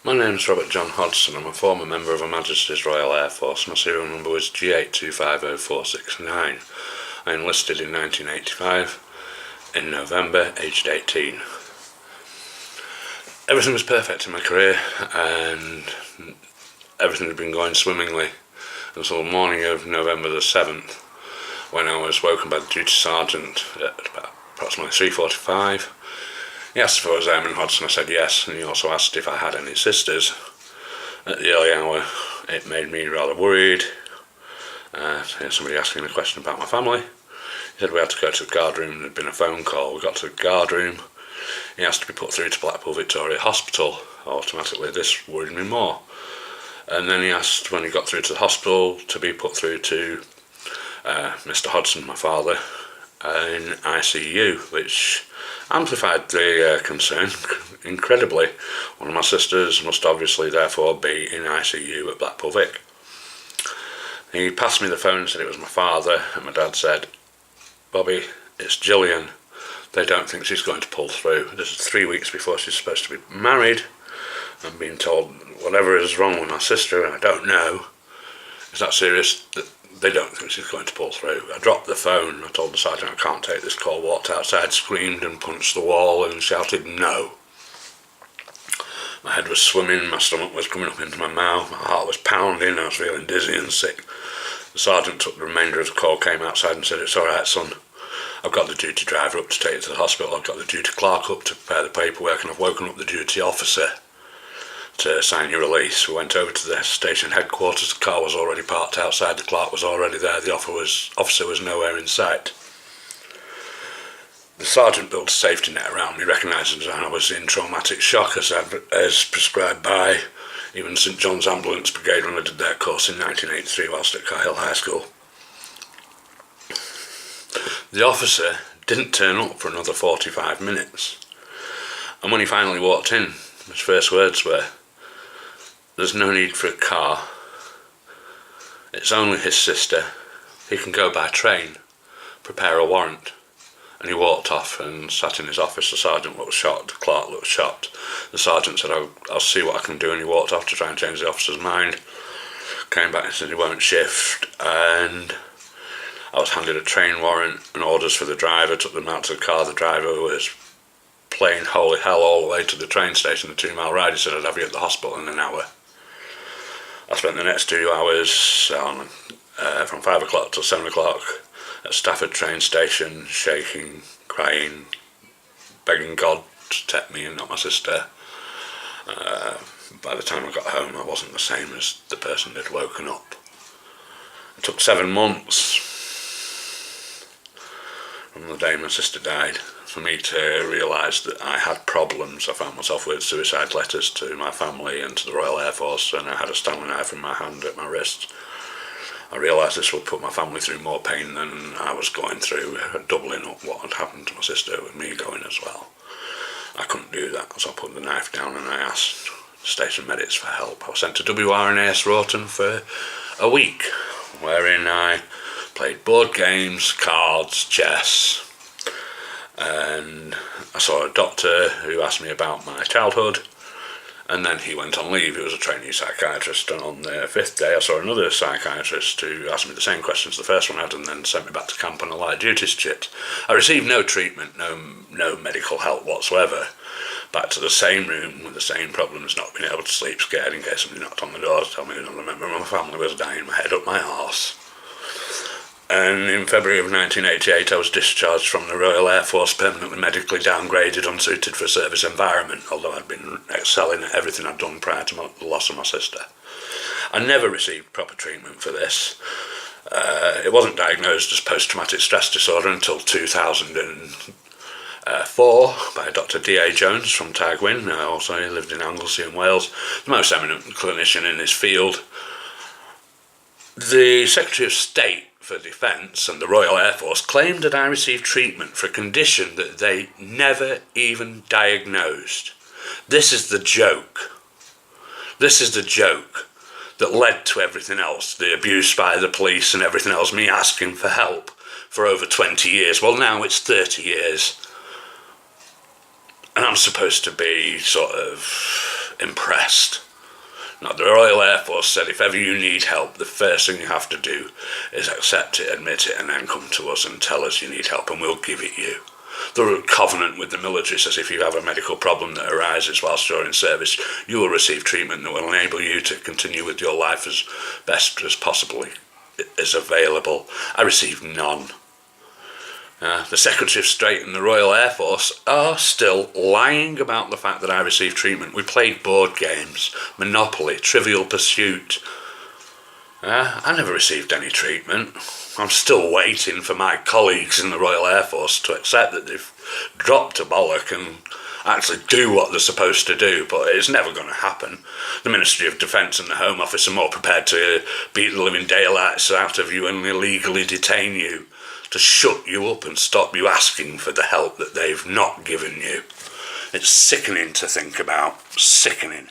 My name is Robert John Hodgson. I'm a former member of Her Majesty's Royal Air Force. My serial number was G82504669. I enlisted in 1985, in November, aged 18. Everything was perfect in my career and everything had been going swimmingly until the morning of November the 7th, when I was woken by the duty sergeant at about approximately 3:45. He asked if I was Airman Hodgson. I said yes, and he also asked if I had any sisters. At the early hour, it made me rather worried. Somebody asking a question about my family. He said we had to go to the guard room. There'd been a phone call. We got to the guard room. He asked to be put through to Blackpool Victoria Hospital. Automatically, this worried me more. And then he asked, when he got through to the hospital, to be put through to Mr. Hodgson, my father, in ICU, which amplified the concern incredibly. One of my sisters must obviously therefore be in ICU at Blackpool Vic. He passed me the phone and said it was my father, and my dad said, "Bobby, it's Gillian. They don't think she's going to pull through." This is 3 weeks before she's supposed to be married. I'm being told whatever is wrong with my sister, and I don't know. It's that serious that they don't think she's going to pull through. I dropped the phone. I told the sergeant I can't take this call, walked outside, screamed and punched the wall and shouted no. My head was swimming, my stomach was coming up into my mouth, my heart was pounding, I was feeling dizzy and sick. The sergeant took the remainder of the call, came outside and said, "It's alright, son. I've got the duty driver up to take you to the hospital, I've got the duty clerk up to prepare the paperwork, and I've woken up the duty officer to sign your release." We went over to the station headquarters. The car was already parked outside, the clerk was already there, the officer was nowhere in sight. The sergeant built a safety net around me, recognising that I was in traumatic shock as prescribed by even St John's Ambulance Brigade when I did their course in 1983 whilst at Cahill High School. The officer didn't turn up for another 45 minutes, and when he finally walked in, his first words were, "There's no need for a car. It's only his sister. He can go by train. Prepare a warrant." And he walked off and sat in his office. The sergeant looked shocked, the clerk looked shocked. The sergeant said, I'll see what I can do, and he walked off to try and change the officer's mind. Came back and said he won't shift, and I was handed a train warrant and orders for the driver, took them out to the car. The driver was playing holy hell all the way to the train station, the 2-mile ride. He said I'd have you at the hospital in an hour. I spent the next 2 hours from 5 o'clock till 7 o'clock at Stafford train station, shaking, crying, begging God to take me and not my sister. By the time I got home, I wasn't the same as the person that had woken up. It took 7 months from the day my sister died for me to realise that I had problems. I found myself with suicide letters to my family and to the Royal Air Force, and I had a Stanley knife in my hand at my wrist. I realised this would put my family through more pain than I was going through, doubling up what had happened to my sister with me going as well. I couldn't do that, so I put the knife down and I asked station medics for help. I was sent to WRNAS Roton for a week, wherein I played board games, cards, chess, and I saw a doctor who asked me about my childhood, and then he went on leave. He was a trainee psychiatrist, and on the 5th day I saw another psychiatrist who asked me the same questions the first one had, and then sent me back to camp on a light duty shit. I received no treatment, no medical help whatsoever. Back to the same room with the same problems, not being able to sleep, scared in case somebody knocked on the door to tell me another member of my family was dying, my head up my arse. And in February of 1988 I was discharged from the Royal Air Force, permanently medically downgraded, unsuited for a service environment, although I'd been excelling at everything I'd done prior to the loss of my sister. I never received proper treatment for this. It wasn't diagnosed as post-traumatic stress disorder until 2004 by Dr. D.A. Jones from Tagwyn. Also he lived in Anglesey in Wales, the most eminent clinician in his field. The Secretary of State for Defence and the Royal Air Force claimed that I received treatment for a condition that they never even diagnosed. This is the joke. This is the joke that led to everything else, the abuse by the police and everything else, me asking for help for over 20 years. Well, now it's 30 years. And I'm supposed to be sort of impressed. Now, the Royal Air Force said if ever you need help, the first thing you have to do is accept it, admit it, and then come to us and tell us you need help, and we'll give it you. The covenant with the military says if you have a medical problem that arises whilst you're in service, you will receive treatment that will enable you to continue with your life as best as possibly is available. I received none. The Secretary of State and the Royal Air Force are still lying about the fact that I received treatment. We played board games, Monopoly, Trivial Pursuit. I never received any treatment. I'm still waiting for my colleagues in the Royal Air Force to accept that they've dropped a bollock and actually do what they're supposed to do, but it's never going to happen. The Ministry of Defence and the Home Office are more prepared to beat the living daylights out of you and illegally detain you, to shut you up and stop you asking for the help that they've not given you. It's sickening to think about. Sickening.